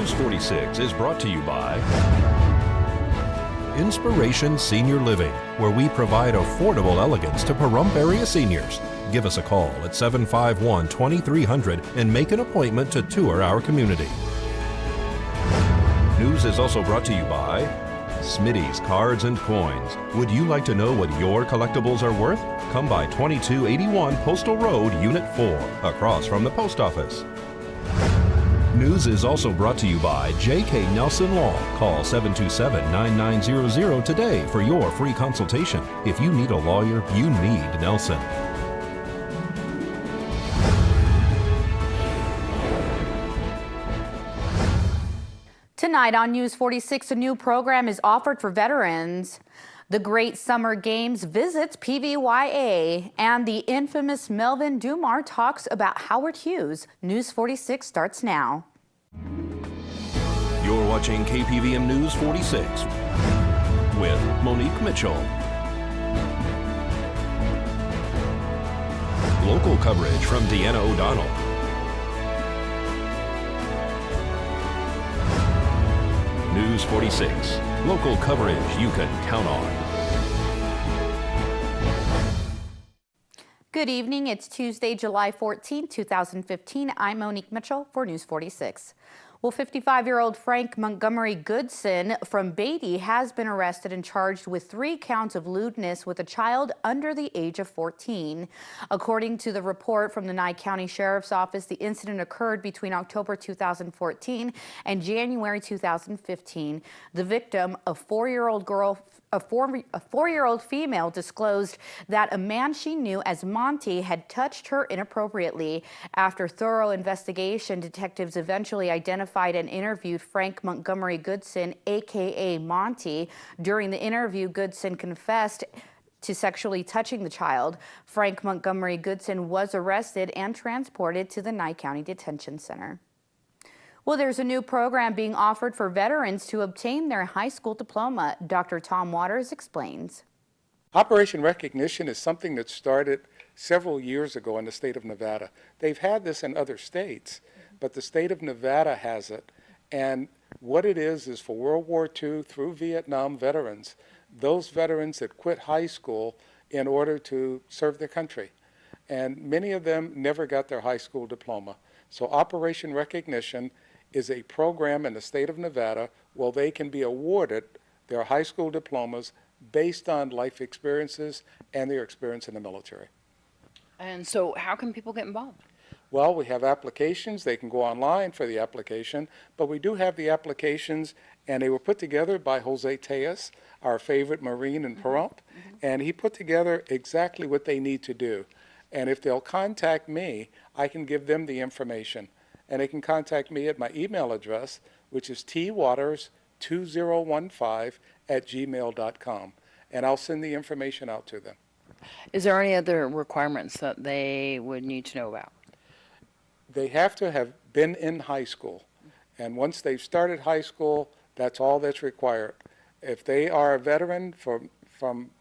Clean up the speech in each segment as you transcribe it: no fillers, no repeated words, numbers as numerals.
News 46 is brought to you by Inspiration Senior Living, where we provide affordable elegance to Pahrump area seniors. Give us a call at 751-2300 and make an appointment to tour our community. News is also brought to you by Smitty's Cards and Coins. Would you like to know what your collectibles are worth? Come by 2281 Postal Road, Unit 4, across from the post office. News is also brought to you by J.K. Nelson Law. Call 727-9900 today for your free consultation. If you need a lawyer, you need Nelson. Tonight on News 46, a new program is offered for veterans. The Great Summer Games visits PVYA, and the infamous Melvin Dumar talks about Howard Hughes. News 46 starts now. You're watching KPVM News 46 with Monique Mitchell. Local coverage from Deanna O'Donnell. News 46, local coverage you can count on. Good evening. It's Tuesday, July 14, 2015. I'm Monique Mitchell for News 46. Well, 55-year-old Frank Montgomery Goodson from Beatty has been arrested and charged with 3 counts of lewdness with a child under the age of 14. According to the report from the Nye County Sheriff's Office, the incident occurred between October 2014 and January 2015. The victim, a 4-year-old female, disclosed that a man she knew as Monty had touched her inappropriately. After thorough investigation, detectives eventually identified and interviewed Frank Montgomery Goodson, aka Monty. During the interview, Goodson confessed to sexually touching the child. Frank Montgomery Goodson was arrested and transported to the Nye County Detention Center. Well, there's a new program being offered for veterans to obtain their high school diploma. Dr. Tom Waters explains. Operation Recognition is something that started several years ago in the state of Nevada. They've had this in other states, but the state of Nevada has it. And what it is for World War II through Vietnam veterans, those veterans that quit high school in order to serve their country. And many of them never got their high school diploma. So Operation Recognition is a program in the state of Nevada where they can be awarded their high school diplomas based on life experiences and their experience in the military. And so how can people get involved? Well, we have applications. They can go online for the application, but we do have the applications, and they were put together by Jose Tejas, our favorite Marine in Pahrump, and he put together exactly what they need to do. And if they'll contact me, I can give them the information. And they can contact me at my email address, which is twaters2015@gmail.com, and I'll send the information out to them. Is there any other requirements that they would need to know about? They have to have been in high school, and once they've started high school, that's all that's required. If they are a veteran from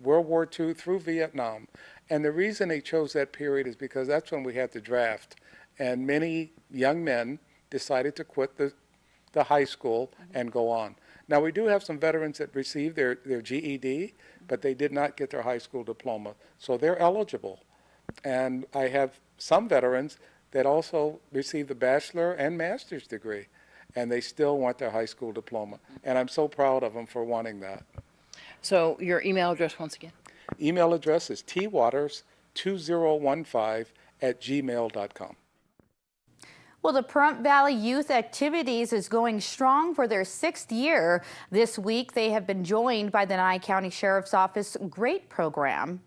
World War II through Vietnam, and the reason they chose that period is because that's when we had the draft, and many young men decided to quit the high school and go on. Now, we do have some veterans that received their GED, but they did not get their high school diploma, so they're eligible. And I have some veterans that also received a bachelor and master's degree, and they still want their high school diploma. And I'm so proud of them for wanting that. So your email address once again? Email address is twaters2015@gmail.com. Well, the Pahrump Valley Youth Activities is going strong for their 6th year. This week, they have been joined by the Nye County Sheriff's Office GREAT program.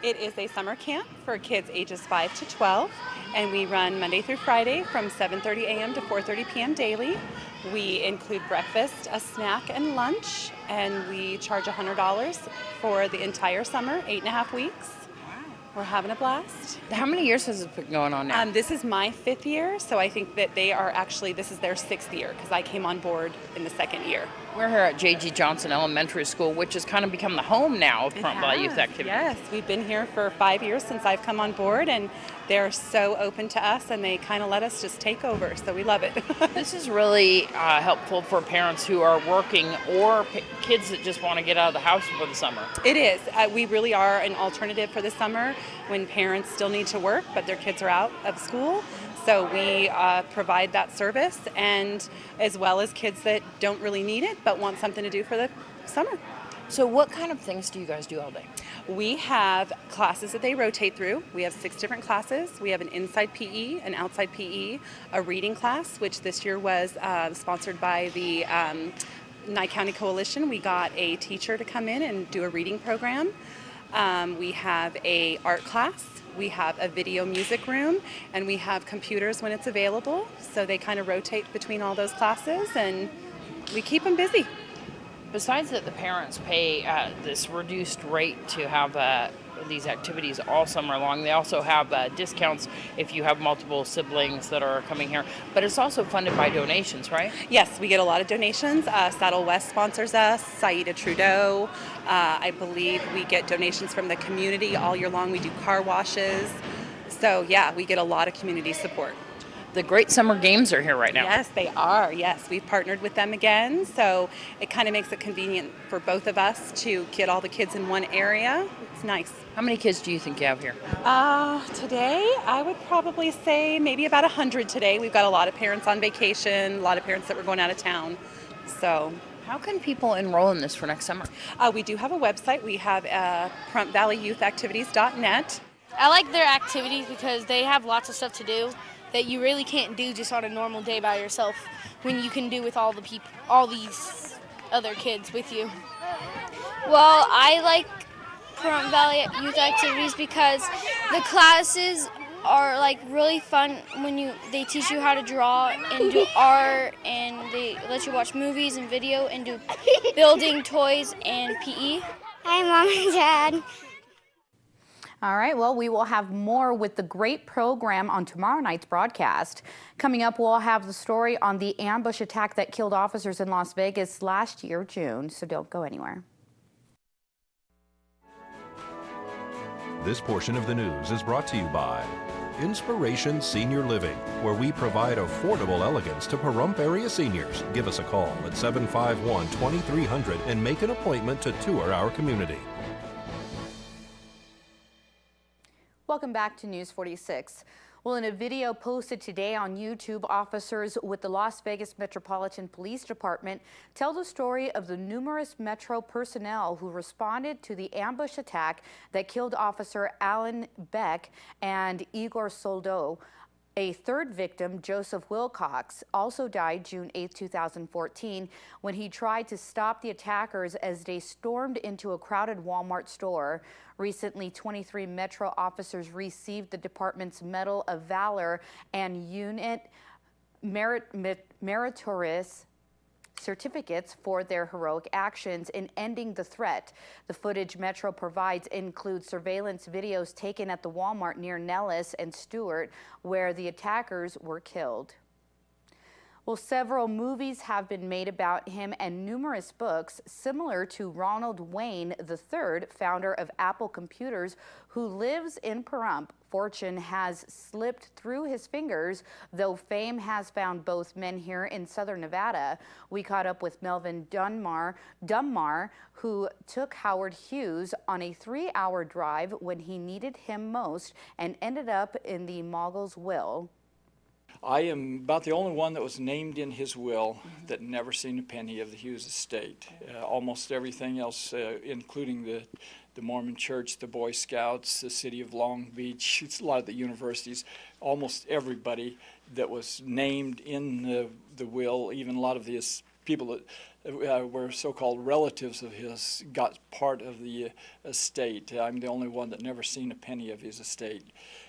It is a summer camp for kids ages 5 to 12, and we run Monday through Friday from 7:30 a.m. to 4:30 p.m. daily. We include breakfast, a snack, and lunch, and we charge $100 for the entire summer, 8.5 weeks. We're having a blast. How many years has this been going on now? This is my 5th year, so I think that they are actually, this is their 6th year because I came on board in the 2nd year. We're here at J.G. Johnson Elementary School, which has kind of become the home now of Pahrump Valley Youth Activities. Yes, we've been here for 5 years since I've come on board, and they're so open to us, and they kind of let us just take over, so we love it. This is really helpful for parents who are working or kids that just want to get out of the house for the summer. It is. We really are an alternative for the summer when parents still need to work, but their kids are out of school. So we provide that service, and as well as kids that don't really need it but want something to do for the summer. So what kind of things do you guys do all day? We have classes that they rotate through. We have 6 different classes. We have an inside PE, an outside PE, a reading class, which this year was sponsored by the Nye County Coalition. We got a teacher to come in and do a reading program. We have a art class. We have a video music room, and we have computers when it's available. So they kind of rotate between all those classes, and we keep them busy. Besides that, the parents pay this reduced rate to have these activities all summer long. They also have discounts if you have multiple siblings that are coming here. But it's also funded by donations, right? Yes, we get a lot of donations. Saddle West sponsors us, Saida Trudeau. I believe we get donations from the community all year long. We do car washes. So yeah, we get a lot of community support. The Great Summer Games are here right now. Yes, they are. Yes, we've partnered with them again. So it kind of makes it convenient for both of us to get all the kids in one area. It's nice. How many kids do you think you have here? Today, I would probably say maybe about 100 today. We've got a lot of parents on vacation, a lot of parents that were going out of town. So how can people enroll in this for next summer? We do have a website. We have PahrumpValleyYouthActivities.net. I like their activities because they have lots of stuff to do that you really can't do just on a normal day by yourself when you can do with all the people, all these other kids with you. Well, I like Pahrump Valley Youth Activities because the classes are like really fun when they teach you how to draw and do art, and they let you watch movies and video and do building toys and PE. Hi, Mom and Dad. All right, well, we will have more with the great program on tomorrow night's broadcast. Coming up, we'll have the story on the ambush attack that killed officers in Las Vegas last year, June, so don't go anywhere. This portion of the news is brought to you by Inspiration Senior Living, where we provide affordable elegance to Pahrump area seniors. Give us a call at 751-2300 and make an appointment to tour our community. Welcome back to News 46. Well, in a video posted today on YouTube, officers with the Las Vegas Metropolitan Police Department tell the story of the numerous Metro personnel who responded to the ambush attack that killed Officer Alan Beck and Igor Soldo. A third victim, Joseph Wilcox, also died June 8, 2014, when he tried to stop the attackers as they stormed into a crowded Walmart store. Recently, 23 Metro officers received the department's Medal of Valor and Unit Meritorious certificates for their heroic actions in ending the threat. The footage Metro provides includes surveillance videos taken at the Walmart near Nellis and Stewart, where the attackers were killed. Well, several movies have been made about him and numerous books, similar to Ronald Wayne III, founder of Apple Computers, who lives in Pahrump. Fortune has slipped through his fingers, though fame has found both men here in southern Nevada. We caught up with Melvin Dunmar, who took Howard Hughes on a 3-hour drive when he needed him most and ended up in the Moggle's will. I am about the only one that was named in his will that never seen a penny of the Hughes estate. Almost everything else, including the Mormon Church, the Boy Scouts, the city of Long Beach, it's a lot of the universities, almost everybody that was named in the will, even a lot of these people that were so-called relatives of his got part of the estate. I'm the only one that never seen a penny of his estate.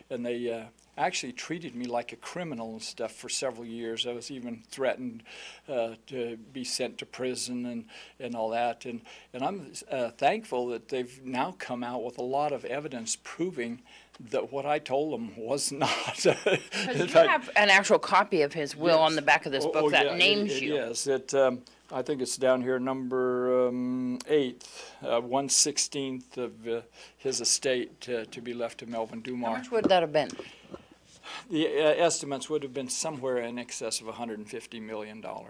And they actually treated me like a criminal and stuff for several years. I was even threatened to be sent to prison and all that. And I'm thankful that they've now come out with a lot of evidence proving that what I told them was not. You have an actual copy of his will on the back of this book that names you. Yes, I think it's down here, number 8, 1/16 of his estate to be left to Melvin Dumar. How much would that have been? The estimates would have been somewhere in excess of $150 million. Wow.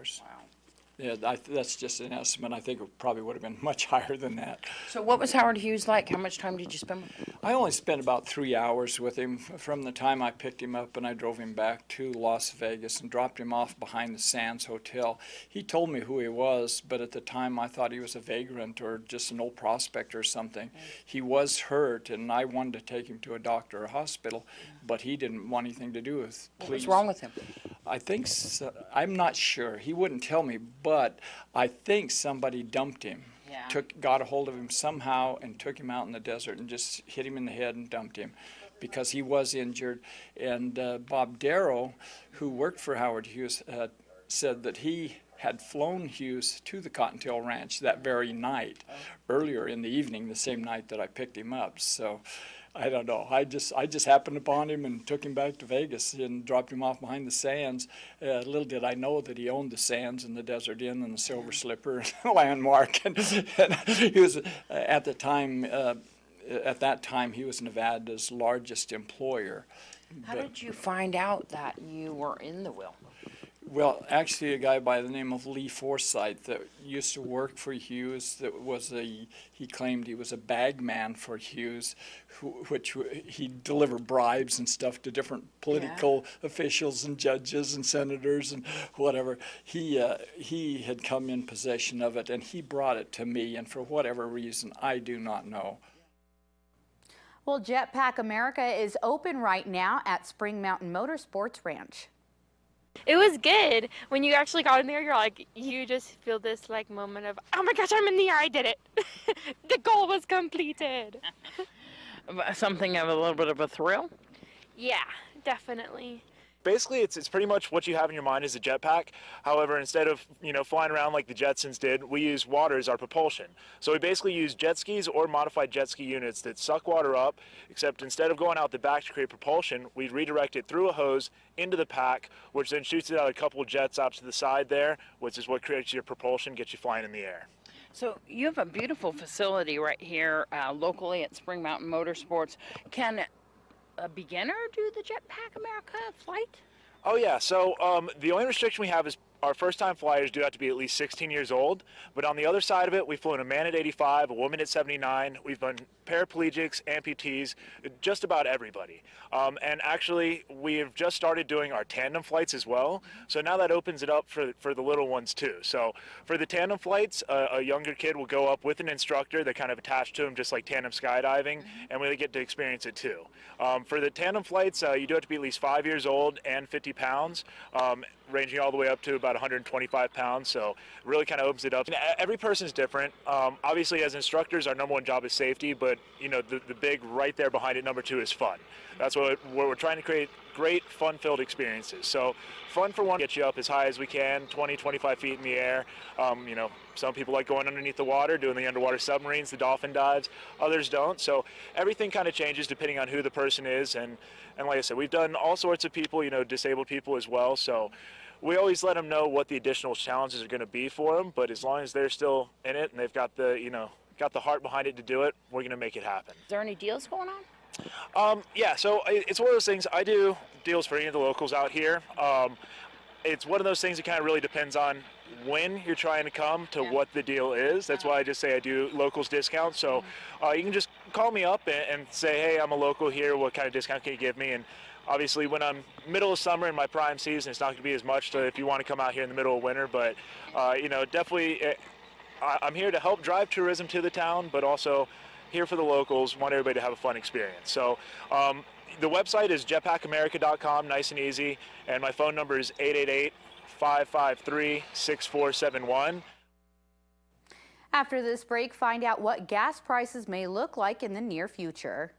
Yeah, that's just an estimate. I think it probably would have been much higher than that. So what was Howard Hughes like? How much time did you spend with him? I only spent about 3 hours with him from the time I picked him up and I drove him back to Las Vegas and dropped him off behind the Sands Hotel. He told me who he was, but at the time I thought he was a vagrant or just an old prospector or something. He was hurt, and I wanted to take him to a doctor or a hospital, but he didn't want anything to do with police. What was wrong with him? I think I'm not sure. He wouldn't tell me, but I think somebody dumped him. Yeah. Got a hold of him somehow and took him out in the desert and just hit him in the head and dumped him because he was injured. And Bob Darrow, who worked for Howard Hughes, said that he had flown Hughes to the Cottontail Ranch that very night, earlier in the evening, the same night that I picked him up. So I don't know. I just happened upon him and took him back to Vegas and dropped him off behind the Sands. Little did I know that he owned the Sands and the Desert Inn and the Silver Slipper and Landmark. And he was at the time. At that time, he was Nevada's largest employer. How did you find out that you were in the will? Well, actually, a guy by the name of Lee Forsythe that used to work for Hughes, he claimed he was a bag man for Hughes, which he delivered bribes and stuff to different political officials and judges and senators and whatever. He had come in possession of it, and he brought it to me, and for whatever reason, I do not know. Well, Jetpack America is open right now at Spring Mountain Motorsports Ranch. It was good. When you actually got in there, you're like, you just feel this like moment of, oh my gosh, I'm in the air, I did it. The goal was completed. Something of a little bit of a thrill? Yeah, definitely. Basically, it's pretty much what you have in your mind is a jetpack. However, instead of flying around like the Jetsons did, we use water as our propulsion. So we basically use jet skis or modified jet ski units that suck water up, except instead of going out the back to create propulsion, we redirect it through a hose into the pack, which then shoots it out a couple of jets out to the side there, which is what creates your propulsion, gets you flying in the air. So you have a beautiful facility right here locally at Spring Mountain Motorsports. Can a beginner do the Jetpack America flight? Oh yeah, so the only restriction we have is our first-time flyers do have to be at least 16 years old, but on the other side of it, we've flown a man at 85, a woman at 79, we've done paraplegics, amputees, just about everybody. And actually, we've just started doing our tandem flights as well, so now that opens it up for the little ones too. So for the tandem flights, a younger kid will go up with an instructor that kind of attached to him, just like tandem skydiving, and we get to experience it too. For the tandem flights, you do have to be at least 5 years old and 50 pounds, ranging all the way up to about 125 pounds, so it really kind of opens it up. And every person is different. Obviously, as instructors, our number one job is safety, but the big right there behind it, number 2, is fun. That's what we're trying to create, great fun-filled experiences. So fun for one, get you up as high as we can, 20, 25 feet in the air. Some people like going underneath the water, doing the underwater submarines, the dolphin dives. Others don't. So everything kind of changes depending on who the person is. And like I said, we've done all sorts of people, disabled people as well. So we always let them know what the additional challenges are going to be for them. But as long as they're still in it and they've got the heart behind it to do it, we're going to make it happen. Is there any deals going on? Yeah, so it's one of those things. I do deals for any of the locals out here. It's one of those things that kind of really depends on when you're trying to come to what the deal is. That's why I just say I do locals discounts. So you can just call me up and say, hey, I'm a local here. What kind of discount can you give me? And obviously, when I'm middle of summer in my prime season, it's not going to be as much if you want to come out here in the middle of winter. But, definitely I'm here to help drive tourism to the town, but also here for the locals, want everybody to have a fun experience. So the website is jetpackamerica.com, nice and easy, and my phone number is 888-553-6471. After this break, find out what gas prices may look like in the near future.